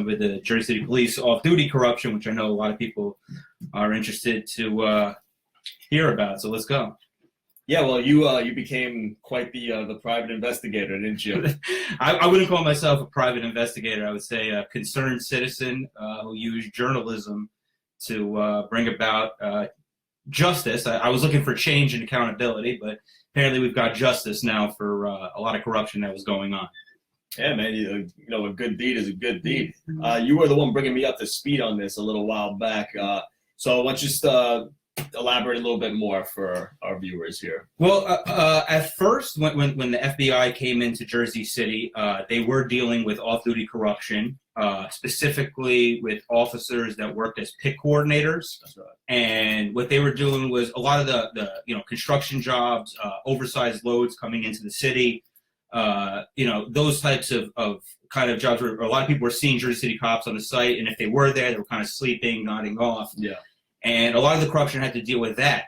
some of the Jersey City Police off-duty corruption, which I know a lot of people are interested to hear about. So let's go. Yeah, well, you became quite the private investigator, didn't you? I wouldn't call myself a private investigator. I would say a concerned citizen who used journalism to bring about justice. I was looking for change and accountability, but apparently we've got justice now for a lot of corruption that was going on. Yeah, man, you know, a good deed is a good deed. You were the one bringing me up to speed on this a little while back. So let's just elaborate a little bit more for our viewers here. Well, at first, when the FBI came into Jersey City, they were dealing with off-duty corruption, specifically with officers that worked as PIC coordinators. That's right. And what they were doing was a lot of the construction jobs, oversized loads coming into the city, those types of kind of jobs where a lot of people were seeing Jersey City cops on the site, and if they were there, they were kind of sleeping, nodding off. Yeah. And a lot of the corruption had to deal with that.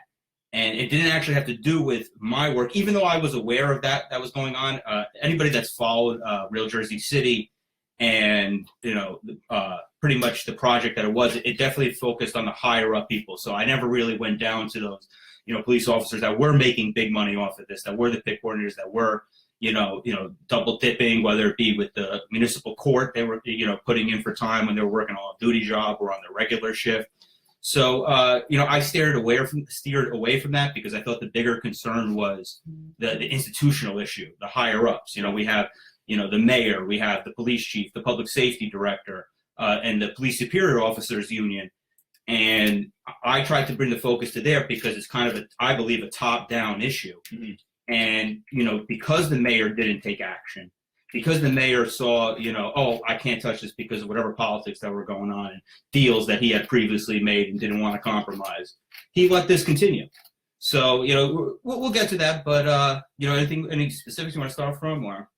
And it didn't actually have to do with my work, even though I was aware of that was going on. Anybody that's followed Real Jersey City and, pretty much the project that it was, it definitely focused on the higher up people. So I never really went down to those, police officers that were making big money off of this, that were the PIC coordinators, that were, double dipping, whether it be with the municipal court, they were, putting in for time when they were working on a duty job or on their regular shift. So, I steered away from that because I thought the bigger concern was the institutional issue, the higher ups. We have, the mayor, we have the police chief, the public safety director, and the police superior officers union. And I tried to bring the focus to there because it's kind of, I believe, a top-down issue. Mm-hmm. And, because the mayor didn't take action, because the mayor saw, I can't touch this because of whatever politics that were going on and deals that he had previously made and didn't want to compromise, he let this continue. So, we'll get to that, but, any specifics you want to start from? Or?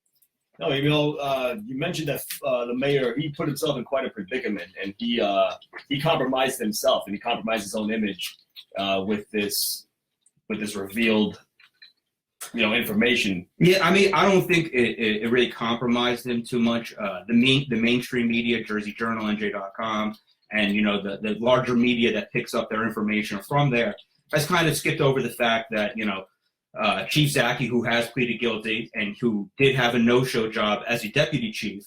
No, you mentioned that the mayor, he put himself in quite a predicament, and he compromised himself, and he compromised his own image with this revealed information. Yeah, I mean, I don't think it really compromised him too much. The mainstream media, Jersey Journal, NJ.com, and the larger media that picks up their information from there has kind of skipped over the fact that Chief Zaki, who has pleaded guilty and who did have a no-show job as a deputy chief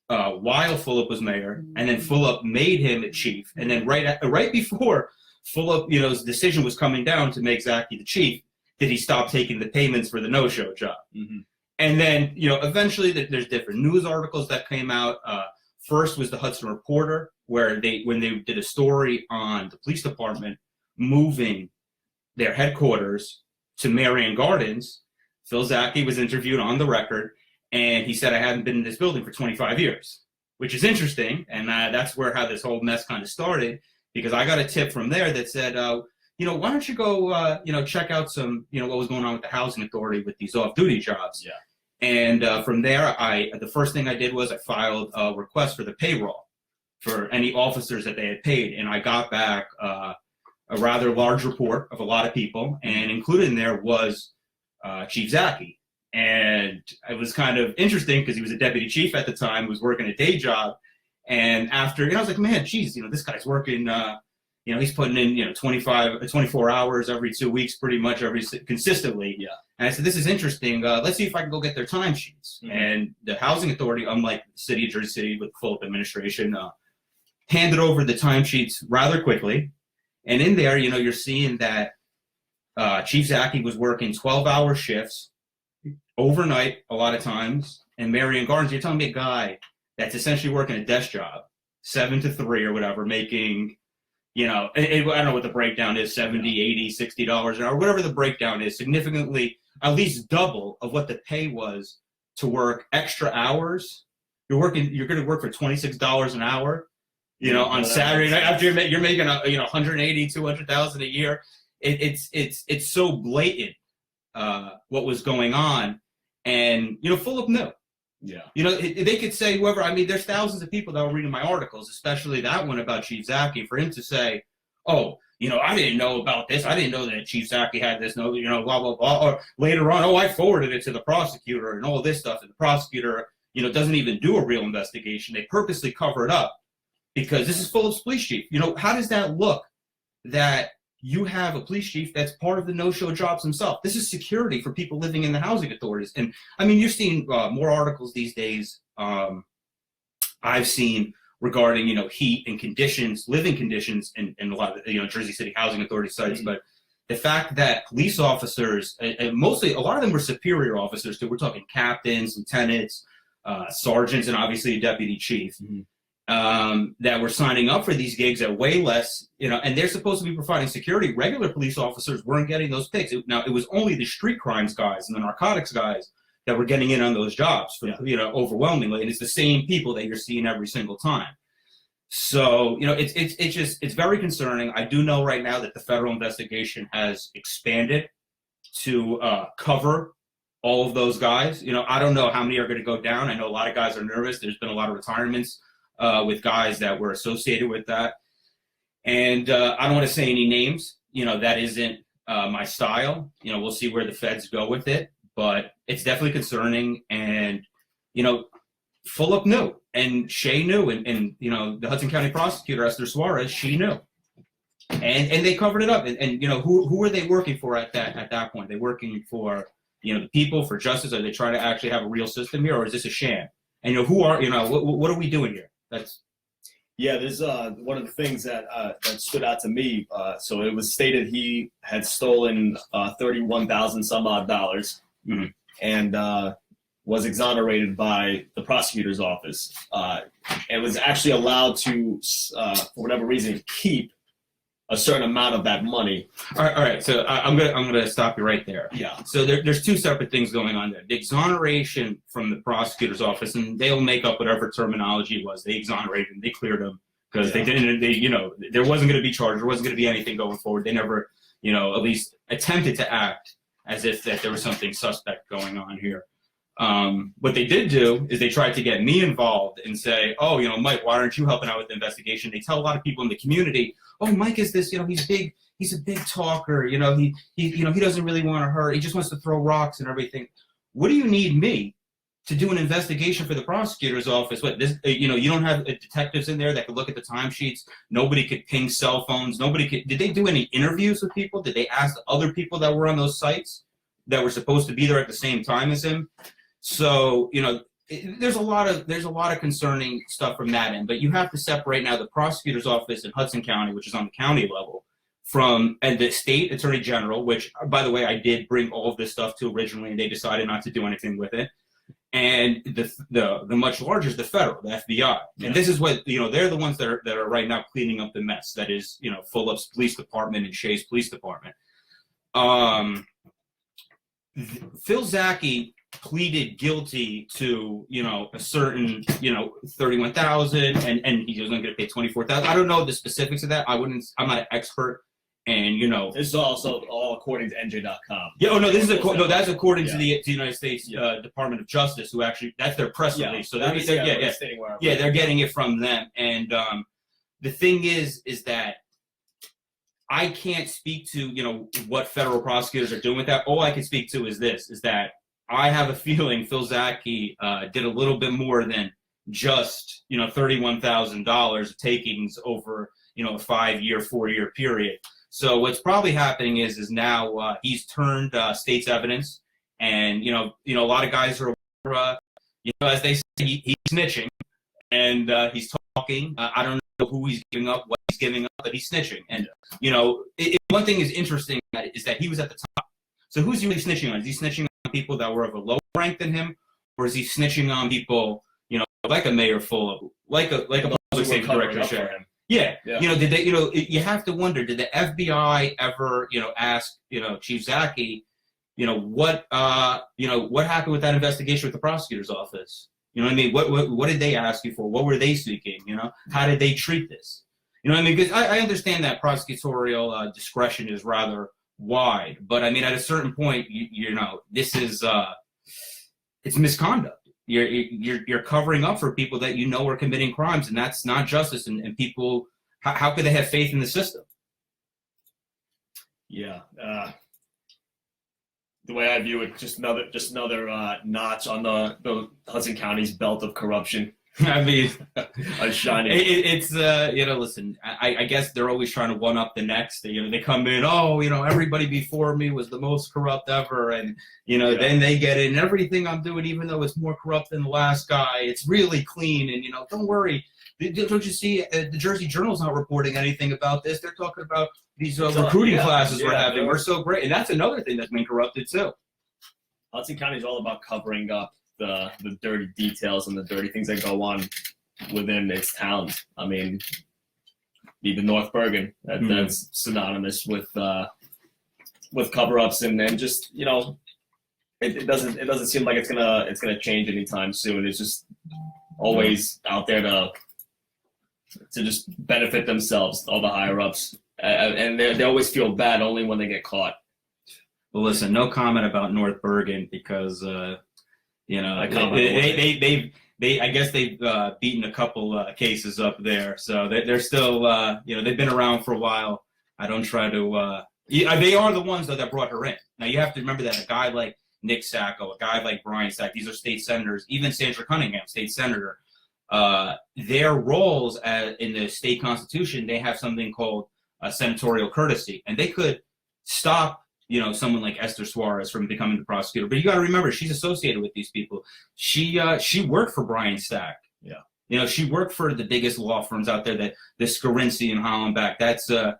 while Fulop was mayor, and then Fulop made him a chief, and then right before Fulop's decision was coming down to make Zaki the chief, did he stop taking the payments for the no-show job? Mm-hmm. And then, eventually there's different news articles that came out. First was the Hudson Reporter, where when they did a story on the police department moving their headquarters to Marion Gardens, Phil Zaki was interviewed on the record, and he said, I haven't been in this building for 25 years, which is interesting. And that's how this whole mess kind of started, because I got a tip from there that said, why don't you go, check out some, what was going on with the housing authority with these off-duty jobs. Yeah. And from there, the first thing I did was I filed a request for the payroll for any officers that they had paid. And I got back a rather large report of a lot of people, and included in there was Chief Zaki. And it was kind of interesting because he was a deputy chief at the time, was working a day job. And after, I was like, man, geez, this guy's working, he's putting in, 24 hours every 2 weeks, pretty much consistently. Yeah. And I said, this is interesting. Let's see if I can go get their timesheets. Mm-hmm. And the housing authority, unlike the city of Jersey City with full administration, handed over the timesheets rather quickly. And in there, you're seeing that Chief Zaki was working 12-hour shifts overnight a lot of times. And Marion Gardens, you're telling me a guy that's essentially working a desk job, 7 to 3 or whatever, making, I don't know what the breakdown is, $70, $80, $60 an hour, whatever the breakdown is, significantly at least double of what the pay was to work extra hours. You're going to work for $26 an hour. On Saturday night after you're making 180, 200,000 a year. It's so blatant what was going on, and Fulop knew. Yeah. They could say whoever. I mean, there's thousands of people that were reading my articles, especially that one about Chief Zaki. For him to say, "Oh, I didn't know about this. I didn't know that Chief Zaki had this. No, blah blah blah." Or later on, "Oh, I forwarded it to the prosecutor and all this stuff," and the prosecutor, doesn't even do a real investigation. They purposely cover it up because this is Phillips police chief. How does that look that you have a police chief that's part of the no-show jobs himself? This is security for people living in the housing authorities. And I mean, you're seeing more articles these days I've seen regarding, heat and conditions, living conditions in a lot of, Jersey City housing authority sites. But the fact that police officers, and mostly a lot of them were superior officers too. We're talking captains, lieutenants, sergeants, and obviously a deputy chief, that were signing up for these gigs at way less, and they're supposed to be providing security. Regular police officers weren't getting those picks. Now, it was only the street crimes guys and the narcotics guys that were getting in on those jobs, overwhelmingly. And it's the same people that you're seeing every single time. So, it's very concerning. I do know right now that the federal investigation has expanded to cover all of those guys. I don't know how many are going to go down. I know a lot of guys are nervous. There's been a lot of retirements with guys that were associated with that. And I don't want to say any names. That isn't my style. We'll see where the feds go with it. But it's definitely concerning. And, Fulop knew. And Shea knew. And the Hudson County prosecutor, Esther Suarez, she knew. And they covered it up. And who are they working for at that point? They're working for, the people, for justice? Are they trying to actually have a real system here? Or is this a sham? And, what are we doing here? There's one of the things that stood out to me. So it was stated he had stolen $31,000 some odd dollars, and was exonerated by the prosecutor's office, and was actually allowed to, for whatever reason, keep a certain amount of that money. All right. So I'm gonna stop you right there. Yeah. So there's two separate things going on there. The exoneration from the prosecutor's office, and they'll make up whatever terminology it was. They exonerated him. They cleared him because they didn't. There wasn't going to be charged. There wasn't going to be anything going forward. They never, at least attempted to act as if that there was something suspect going on here. What they did do is they tried to get me involved and say, oh, Mike, why aren't you helping out with the investigation? They tell a lot of people in the community, oh, Mike is this, he's big, he's a big talker, he doesn't really want to hurt, he just wants to throw rocks and everything. What do you need me to do an investigation for the prosecutor's office? What, this, you don't have detectives in there that could look at the timesheets. Nobody could ping cell phones. Did they do any interviews with people? Did they ask the other people that were on those sites that were supposed to be there at the same time as him? So, there's a lot of concerning stuff from that end, but you have to separate now the prosecutor's office in Hudson County, which is on the county level, and the state attorney general, which, by the way, I did bring all of this stuff to originally, and they decided not to do anything with it. And the much larger is the federal, the FBI. Yeah. And this is what, they're the ones that are right now cleaning up the mess. That is, Fulop's police department and Shea's police department. Phil Zaki pleaded guilty to, a certain, $31,000, and he was going to get paid $24,000. I don't know the specifics of that. I'm not an expert, and this is also all according to NJ.com. Yeah. Oh no, that's according to the United States Department of Justice, who actually, that's their press release. So they're getting it from them. And the thing is that I can't speak to what federal prosecutors are doing with that. All I can speak to is that I have a feeling Phil Zaki did a little bit more than just $31,000 takings over a 4-year period. So what's probably happening is now he's turned state's evidence, and a lot of guys are as they say, he's snitching, and he's talking. I don't know who he's giving up, what he's giving up, but he's snitching. And one thing is interesting is that he was at the top. So who's he really snitching on? Is he snitching on people that were of a lower rank than him, or is he snitching on people, like a Mayor Fulop, like a public safety director Shea? Yeah. Did they, you have to wonder, did the FBI ever, ask, Chief Zaki, what happened with that investigation with the prosecutor's office? What I mean? What did they ask you for? What were they seeking? How did they treat this? I mean? Because I understand that prosecutorial discretion is rather wide, but I mean, at a certain point, this is it's misconduct. You're covering up for people that are committing crimes, and that's not justice. And people, how could they have faith in the system? Yeah. the way I view it, just another notch on the Hudson County's belt of corruption. I mean, shining. It's listen. I guess they're always trying to one up the next. They come in. Oh, everybody before me was the most corrupt ever, and then they get in. Everything I'm doing, even though it's more corrupt than the last guy, it's really clean. And don't worry. Don't you see? The Jersey Journal's not reporting anything about this. They're talking about these recruiting classes we're having. We're so great, and that's another thing that's been corrupted too. Hudson County is all about covering up the dirty details and the dirty things that go on within its towns. I mean, even North Bergen, that's synonymous with cover-ups, and just it doesn't seem like it's gonna change anytime soon. It's just always out there to just benefit themselves, all the higher ups, and they always feel bad only when they get caught. Well, listen, no comment about North Bergen because I guess they've beaten a couple cases up there, so they're still they've been around for a while. I don't try to. They are the ones though that brought her in. Now you have to remember that a guy like Nick Sacco, a guy like Brian Stack, these are state senators. Even Sandra Cunningham, state senator. Their roles in the state constitution, they have something called senatorial courtesy, and they could stop someone like Esther Suarez from becoming the prosecutor. But you got to remember, she's associated with these people. She worked for Brian Stack. Yeah. She worked for the biggest law firms out there, the Scorinci and Hollenbeck. That's Bob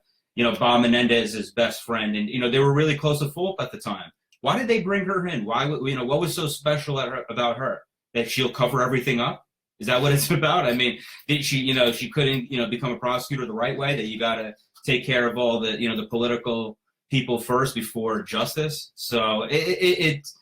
Menendez's best friend, and they were really close to Fulp at the time. Why did they bring her in? Why what was so special about her that she'll cover everything up? Is that what it's about? I mean, she couldn't become a prosecutor the right way, that you got to take care of all the the political people first before justice. So it's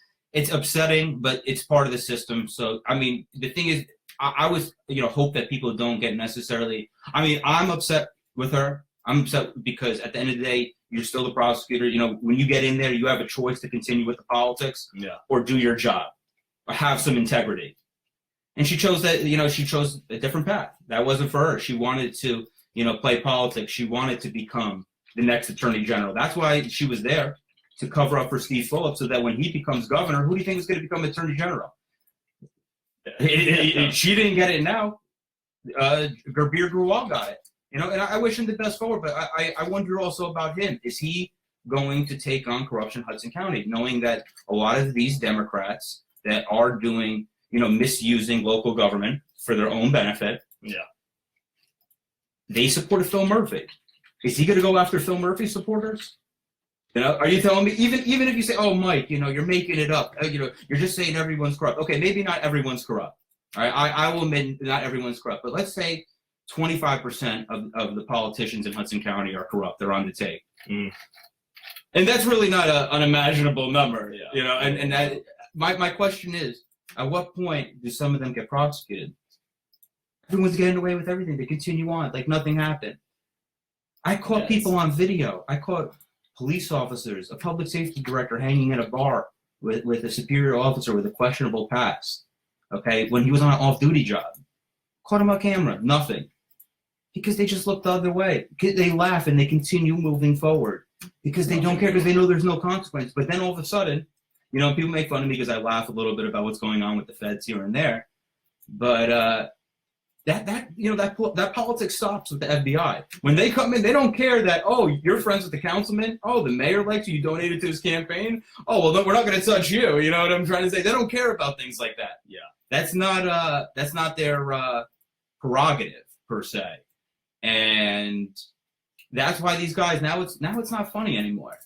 upsetting, but it's part of the system. So I mean, the thing is, I was hope that people don't get necessarily. I mean, I'm upset with her. I'm upset because at the end of the day, you're still the prosecutor. When you get in there, you have a choice to continue with the politics, or do your job, or have some integrity. And she chose that. She chose a different path. That wasn't for her. She wanted to play politics. She wanted to become the next attorney general. That's why she was there, to cover up for Steve Fulop, so that when he becomes governor, who do you think is going to become attorney general? She didn't get it now. Gabir Gruwal got it. And I wish him the best forward, but I wonder also about him. Is he going to take on corruption in Hudson County, knowing that a lot of these Democrats that are doing, misusing local government for their own benefit, they supported Phil Murphy. Is he going to go after Phil Murphy supporters? Are you telling me, even if you say, oh, Mike, you're making it up, you're just saying everyone's corrupt. Okay, maybe not everyone's corrupt. All right, I will admit not everyone's corrupt, but let's say 25% of the politicians in Hudson County are corrupt. They're on the tape. And that's really not an unimaginable number, and that, my question is, at what point do some of them get prosecuted? Everyone's getting away with everything. They continue on like nothing happened. I caught people on video. I caught police officers, a public safety director hanging in a bar with a superior officer with a questionable past, okay, when he was on an off-duty job. Caught him on camera, nothing. Because they just look the other way. They laugh and they continue moving forward. Because they don't care, because they know there's no consequence. But then all of a sudden, people make fun of me because I laugh a little bit about what's going on with the feds here and there. But that politics stops with the FBI. When they come in, they don't care that, oh, you're friends with the councilman. Oh, the mayor likes you. You donated to his campaign. Oh, well, no, we're not going to touch you. You know what I'm trying to say? They don't care about things like that. Yeah, that's not their prerogative per se, and that's why these guys now it's not funny anymore.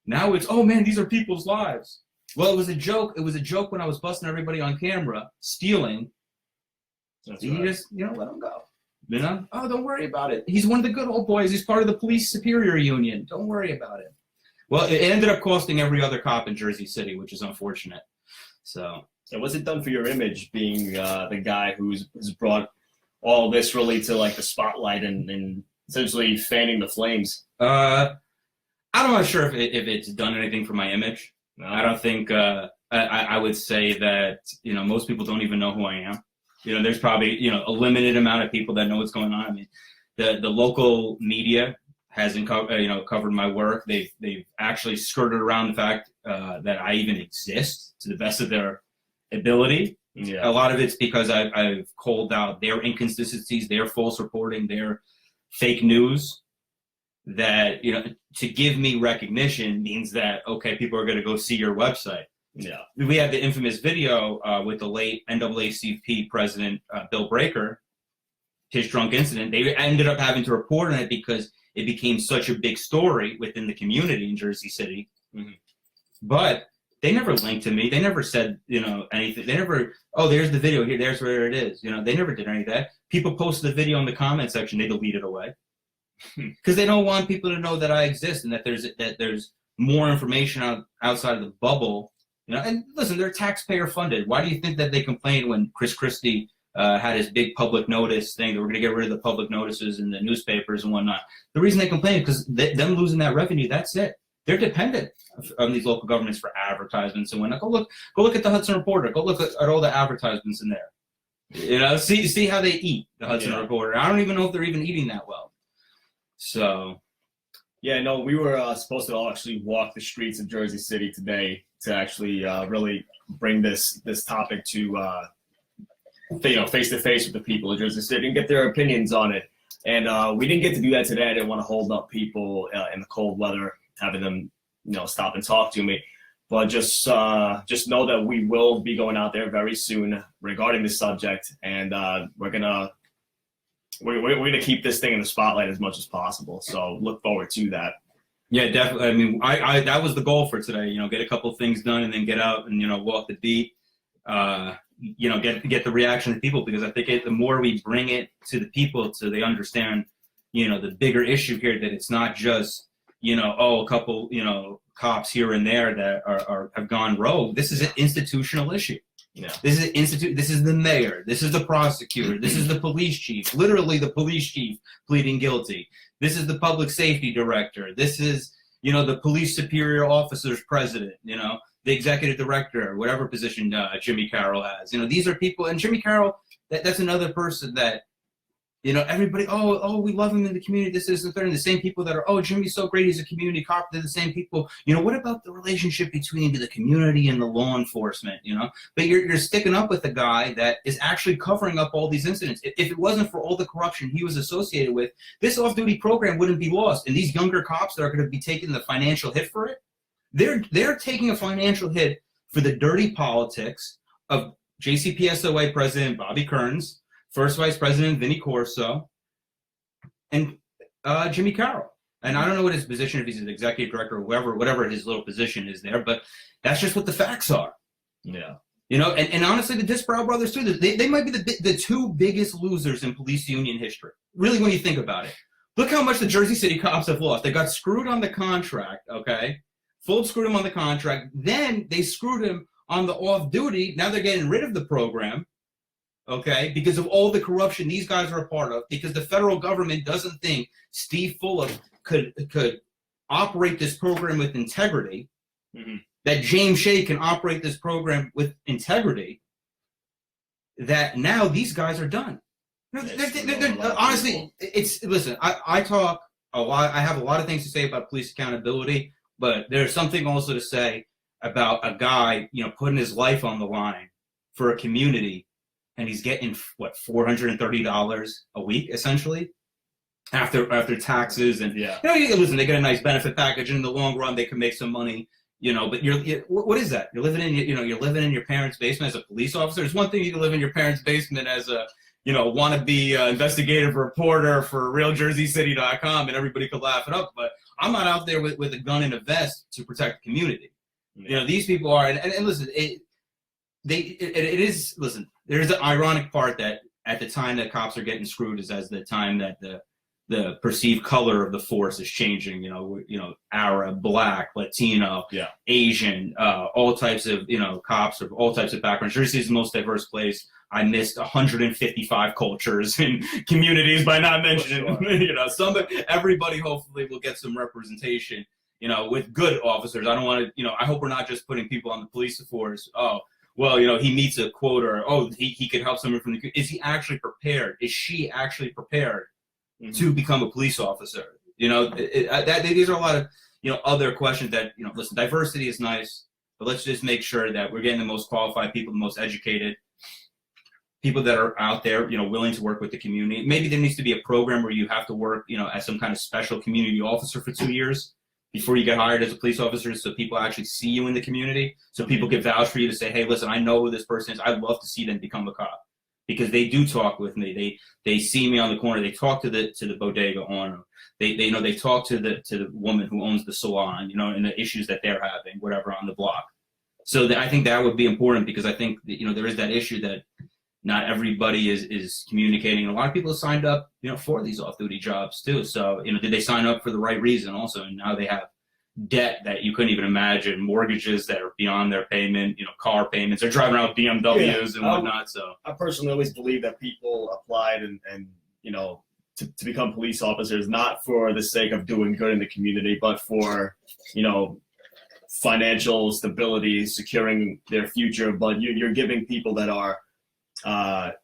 Now it's, oh man, these are people's lives. Well, it was a joke. It was a joke when I was busting everybody on camera stealing. That's right. You just, let him go. Oh, don't worry about it. He's one of the good old boys. He's part of the police superior union. Don't worry about it. Well, it ended up costing every other cop in Jersey City, which is unfortunate. So, what's it done for your image, being the guy who's brought all this really to like the spotlight and essentially fanning the flames? I'm not sure if it's done anything for my image. No. I don't think. I would say that most people don't even know who I am. There's probably a limited amount of people that know what's going on. I mean, the local media hasn't covered my work. They've actually skirted around the fact that I even exist to the best of their ability. Yeah. A lot of it's because I've called out their inconsistencies, their false reporting, their fake news. That, you know, to give me recognition means that, okay, people are going to go see your website. Yeah. We had the infamous video with the late NAACP president, Bill Breaker, his drunk incident. They ended up having to report on it because it became such a big story within the community in Jersey City. Mm-hmm. But they never linked to me. They never said, you know, anything. They never, oh, there's the video here, there's where it is. You know, they never did any of that. People posted the video in the comment section, they delete it away. Because they don't want people to know that I exist and that there's more information outside of the bubble. You know, and listen, they're taxpayer funded. Why do you think that they complained when Chris Christie had his big public notice thing that we're going to get rid of the public notices in the newspapers and whatnot? The reason they complained is because them losing that revenue, that's it. They're dependent on these local governments for advertisements and whatnot. Go look at the Hudson Reporter. Go look at all the advertisements in there. You know, see how they eat, the Hudson Reporter. I don't even know if they're even eating that well. So, yeah, no, we were supposed to all actually walk the streets of Jersey City today to actually really bring this topic to, face to face with the people of Jersey City and get their opinions on it. And we didn't get to do that today. I didn't want to hold up people in the cold weather, having them, you know, stop and talk to me. But just know that we will be going out there very soon regarding this subject, and we're gonna keep this thing in the spotlight as much as possible. So look forward to that. Yeah, definitely. I mean, I that was the goal for today. You know, get a couple things done and then get out and, you know, walk the beat. You know, get the reaction of people, because I think the more we bring it to the people, so they understand, you know, the bigger issue here, that it's not just, you know, a couple, you know, cops here and there that have gone rogue. This is an institutional issue. Yeah. This is the mayor. This is the prosecutor. This is the police chief. Literally, the police chief pleading guilty. This is the public safety director. This is, you know, the police superior officer's president. You know, the executive director, whatever position Jimmy Carroll has. You know, these are people, and Jimmy Carroll. That's another person that, you know, everybody, we love him in the community, this is the third, and the same people that are, oh, Jimmy's so great, he's a community cop, they're the same people. You know, what about the relationship between the community and the law enforcement, you know? But you're sticking up with a guy that is actually covering up all these incidents. If it wasn't for all the corruption he was associated with, this off-duty program wouldn't be lost. And these younger cops that are going to be taking the financial hit for it, they're taking a financial hit for the dirty politics of JCPSOA President Bobby Kearns, First Vice President Vinnie Corso, and Jimmy Carroll. And I don't know what his position, if he's an executive director or whatever his little position is there, but that's just what the facts are. Yeah. You know, and honestly, the Disbrow brothers too, they might be the two biggest losers in police union history. Really, when you think about it. Look how much the Jersey City cops have lost. They got screwed on the contract, okay? Fulp screwed him on the contract. Then they screwed him on the off-duty. Now they're getting rid of the program. Okay, because of all the corruption these guys are a part of, because the federal government doesn't think Steve Fulop could operate this program with integrity, that James Shea can operate this program with integrity, that now these guys are done. Honestly, listen, I talk a lot, I have a lot of things to say about police accountability, but there's something also to say about a guy, you know, putting his life on the line for a community. And he's getting, what, $430 a week, essentially, after taxes. And, you know, listen, they get a nice benefit package. And in the long run, they can make some money, you know. But what is that? You're living in your parents' basement as a police officer. It's one thing you can live in your parents' basement as a, you know, wannabe investigative reporter for RealJerseyCity.com, and everybody could laugh it up. But I'm not out there with a gun and a vest to protect the community. You know, these people are, and listen, it is, listen, there's an ironic part that at the time that cops are getting screwed is as the time that the perceived color of the force is changing, you know, Arab, Black, Latino, Asian, all types of, you know, cops of all types of backgrounds. Jersey is the most diverse place. I missed 155 cultures and communities by not mentioning, you know, everybody hopefully will get some representation, you know, with good officers. I don't want to, you know, I hope we're not just putting people on the police force. Oh, well, you know, he meets a quota, or, he could help someone from the, is he actually prepared? Is she actually prepared to become a police officer? These are a lot of, other questions that, listen, diversity is nice, but let's just make sure that we're getting the most qualified people, the most educated people that are out there, willing to work with the community. Maybe there needs to be a program where you have to work, as some kind of special community officer for 2 years before you get hired as a police officer, so people actually see you in the community, so people can vouch for you to say, hey, listen, I know who this person is. I'd love to see them become a cop, because they do talk with me. They see me on the corner. They talk to the bodega owner. They talk to the woman who owns the salon, and the issues that they're having, whatever, on the block. So I think that would be important, because I think that, there is that issue that not everybody is communicating. And a lot of people have signed up, for these off-duty jobs too. So, did they sign up for the right reason also? And now they have debt that you couldn't even imagine, mortgages that are beyond their payment, car payments. They're driving around BMWs and whatnot. So I personally always believe that people applied and to become police officers, not for the sake of doing good in the community, but for, financial stability, securing their future. But you're giving people that are that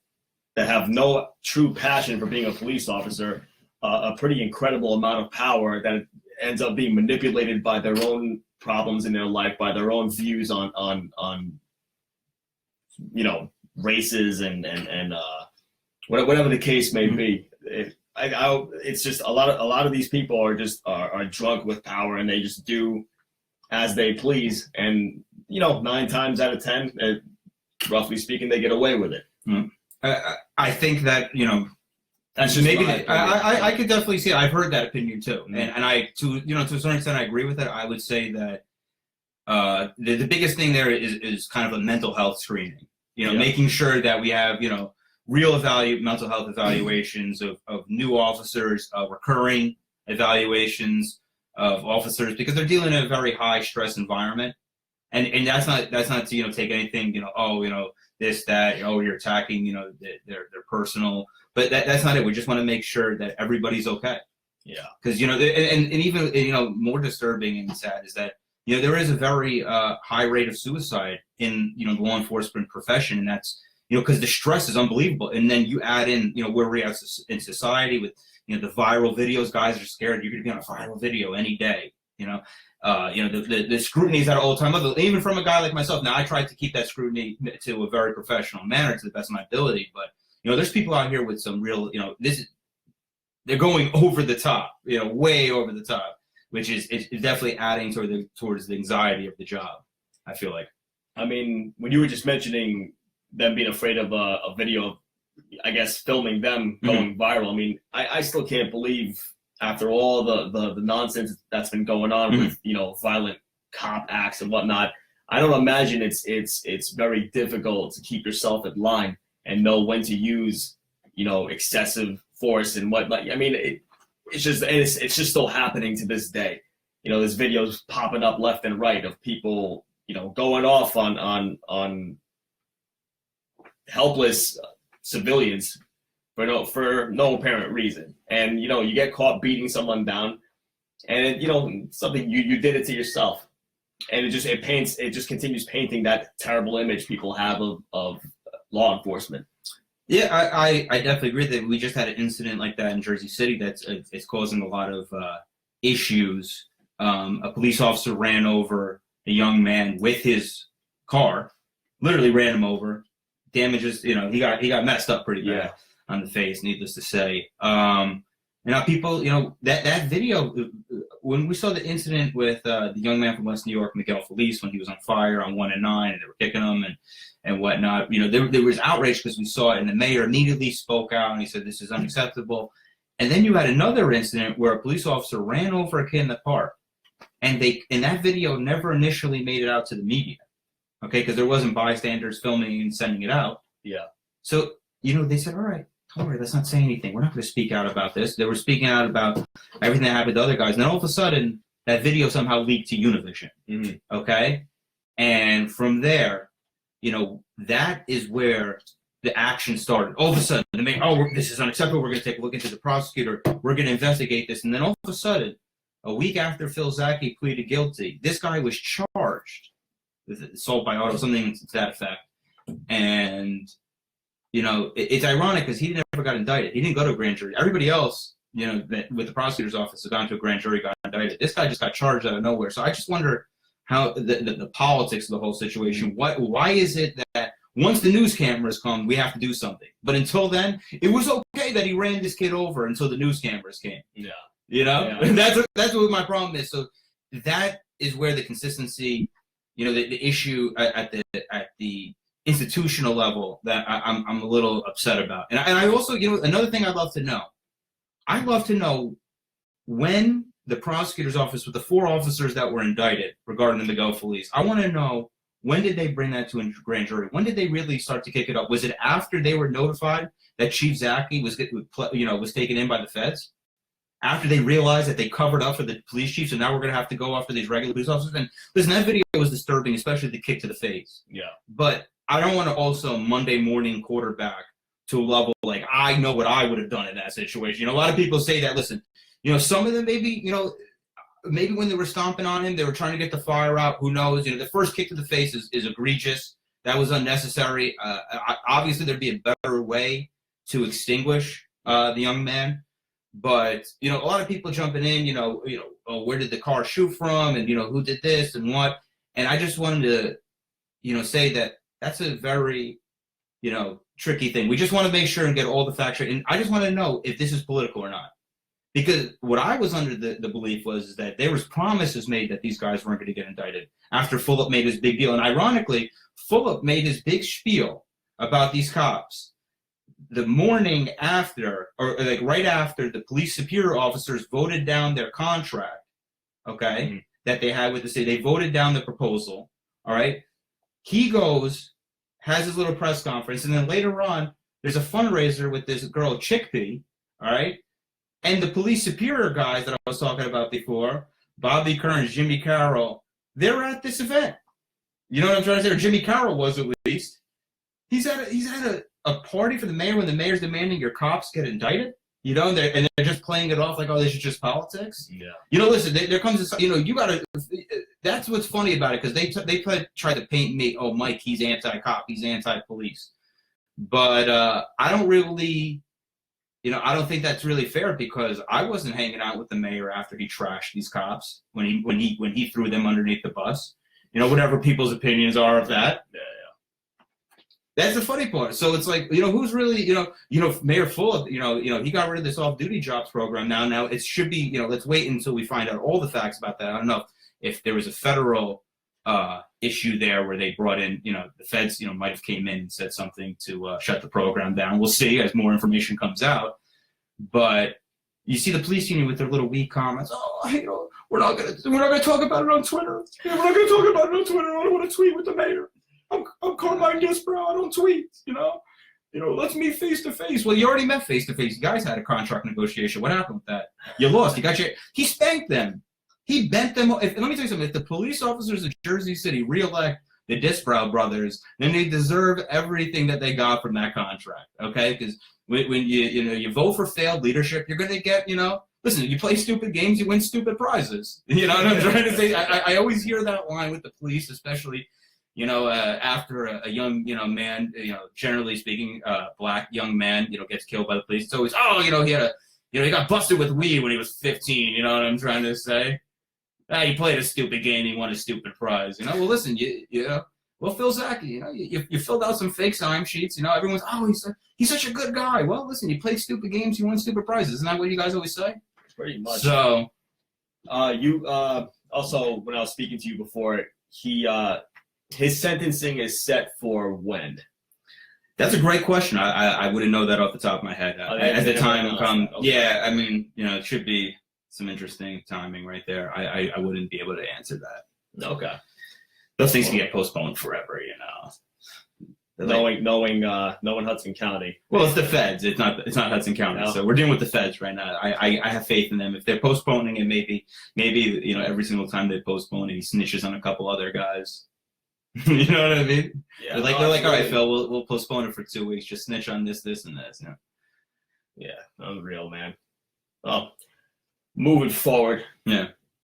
have no true passion for being a police officer a pretty incredible amount of power that ends up being manipulated by their own problems in their life, by their own views on races and whatever the case may be. It's just a lot of these people are drunk with power, and they just do as they please, and 9 times out of 10, roughly speaking, they get away with it. I think that that's just maybe I could definitely see it. I've heard that opinion too, and I to a certain extent I agree with it. I would say that the biggest thing there is kind of a mental health screening. Making sure that we have real mental health evaluations of new officers, recurring evaluations of officers, because they're dealing in a very high stress environment, and that's not to take anything this, that, you're attacking their personal, but that's not it. We just want to make sure that everybody's okay. Yeah, because and even more disturbing and sad is that there is a very high rate of suicide in the law enforcement profession, and that's because the stress is unbelievable. And then you add in where we're at in society with the viral videos. Guys are scared you're going to be on a viral video any day. The scrutiny is at an all-time level, even from a guy like myself. Now, I tried to keep that scrutiny to a very professional manner, to the best of my ability, but there's people out here with some real they're going over the top, way over the top, which is definitely adding towards the anxiety of the job, I feel like. I mean, when you were just mentioning them being afraid of a video, I guess filming them going viral, I mean, I still can't believe, after all the nonsense that's been going on with violent cop acts and whatnot, I don't imagine it's very difficult to keep yourself in line and know when to use excessive force and whatnot. I mean, it's just still happening to this day. There's videos popping up left and right of people going off on helpless civilians for no apparent reason. And you get caught beating someone down, and something you did it to yourself, and it just continues painting that terrible image people have of law enforcement. Yeah, I definitely agree that we just had an incident like that in Jersey City it's causing a lot of issues. A police officer ran over a young man with his car, literally ran him over. Damages, he got messed up pretty bad on the face, needless to say. People, that video, when we saw the incident with the young man from West New York, Miguel Felice, when he was on fire on 1 and 9, and they were kicking him and whatnot, there was outrage because we saw it, and the mayor immediately spoke out, and he said, this is unacceptable. And then you had another incident where a police officer ran over a kid in the park, and that video never initially made it out to the media, okay, because there wasn't bystanders filming and sending it out. Yeah. So, they said, all right, don't worry, let's not say anything. We're not going to speak out about this. They were speaking out about everything that happened to other guys. And then all of a sudden, that video somehow leaked to Univision, okay? And from there, that is where the action started. All of a sudden, this is unacceptable. We're going to take a look into the prosecutor. We're going to investigate this. And then all of a sudden, a week after Phil Zaki pleaded guilty, this guy was charged with assault by auto, something to that effect. And, it's ironic because he never got indicted. He didn't go to a grand jury. Everybody else, that with the prosecutor's office, has gone to a grand jury, got indicted. This guy just got charged out of nowhere. So I just wonder how the politics of the whole situation. Why is it that once the news cameras come, we have to do something? But until then, it was okay that he ran this kid over until the news cameras came. Yeah. Yeah. That's what my problem is. So that is where the consistency, the issue at the institutional level that I'm a little upset about. And I also, another thing I'd love to know when the prosecutor's office with the 4 officers that were indicted regarding the Miguel Feliz, I want to know, when did they bring that to a grand jury? When did they really start to kick it up? Was it after they were notified that Chief Zaki was taken in by the feds? After they realized that they covered up for the police chief, so now we're going to have to go after these regular police officers? And listen, that video was disturbing, especially the kick to the face. Yeah. But I don't want to also Monday morning quarterback to a level like, I know what I would have done in that situation. A lot of people say that, listen, some of them maybe when they were stomping on him, they were trying to get the fire out. Who knows? The first kick to the face is egregious. That was unnecessary. Obviously, there'd be a better way to extinguish the young man. But, a lot of people jumping in, oh, where did the car shoot from? And, who did this and what? And I just wanted to, say that that's a very, tricky thing. We just want to make sure and get all the facts right. And I just want to know if this is political or not. Because what I was under the belief was that there was promises made that these guys weren't going to get indicted after Fulop made his big deal. And ironically, Fulop made his big spiel about these cops the morning after, or like right after the police superior officers voted down their contract, okay, that they had with the city. They voted down the proposal, all right? He goes, has his little press conference, and then later on, there's a fundraiser with this girl, Chickpea, all right? And the police superior guys that I was talking about before, Bobby Kearns, Jimmy Carroll, they're at this event. You know what I'm trying to say? Or Jimmy Carroll was, at least. He's at a party for the mayor when the mayor's demanding your cops get indicted. And they're just playing it off like, oh, this is just politics. Yeah. Listen, there comes a, you got to, that's what's funny about it, because they try to paint me, oh, Mike, he's anti-cop, he's anti-police. But I don't really, I don't think that's really fair, because I wasn't hanging out with the mayor after he trashed these cops when he threw them underneath the bus. Whatever people's opinions are of that. Yeah. That's the funny part. So it's like, who's really, Mayor Fulop, he got rid of this off-duty jobs program now. Now it should be, let's wait until we find out all the facts about that. I don't know if there was a federal issue there where they brought in, the feds, might have came in and said something to shut the program down. We'll see as more information comes out. But you see the police union with their little weak comments. Oh, we're not gonna talk about it on Twitter. Yeah, we're not gonna talk about it on Twitter. I don't want to tweet with the mayor. I'm Carmine Gispero. I don't tweet. Let's meet face to face. Well, you already met face to face. You guys had a contract negotiation. What happened with that? You lost. He spanked them. He bent them. Let me tell you something. If the police officers of Jersey City reelect the Disbrow brothers, then they deserve everything that they got from that contract. Okay, because when you vote for failed leadership, you're gonna get Listen, you play stupid games, you win stupid prizes. You know what I'm trying to say? I always hear that line with the police, especially. After a young, man, generally speaking, black young man, gets killed by the police. It's always, he got busted with weed when he was 15. You know what I'm trying to say? He played a stupid game. He won a stupid prize. Well, listen, Phil Zaki, you filled out some fake time sheets. Everyone's, he's such a good guy. Well, listen, you play stupid games, you win stupid prizes. Isn't that what you guys always say? Pretty much. So, you also, when I was speaking to you before, his sentencing is set for when? That's a great question. I wouldn't know that off the top of my head. At the time come, okay. Yeah, it should be some interesting timing right there. I wouldn't be able to answer that. Okay. Those things can get postponed forever, Knowing Hudson County. Well, it's the feds. It's not Hudson County. No. So we're dealing with the feds right now. I have faith in them. If they're postponing it, maybe every single time they postpone it, he snitches on a couple other guys. You know what I mean? Yeah. They're like, all right, Phil, we'll postpone it for 2 weeks. Just snitch on this, and this. Yeah, unreal, man. Well, moving forward. Yeah.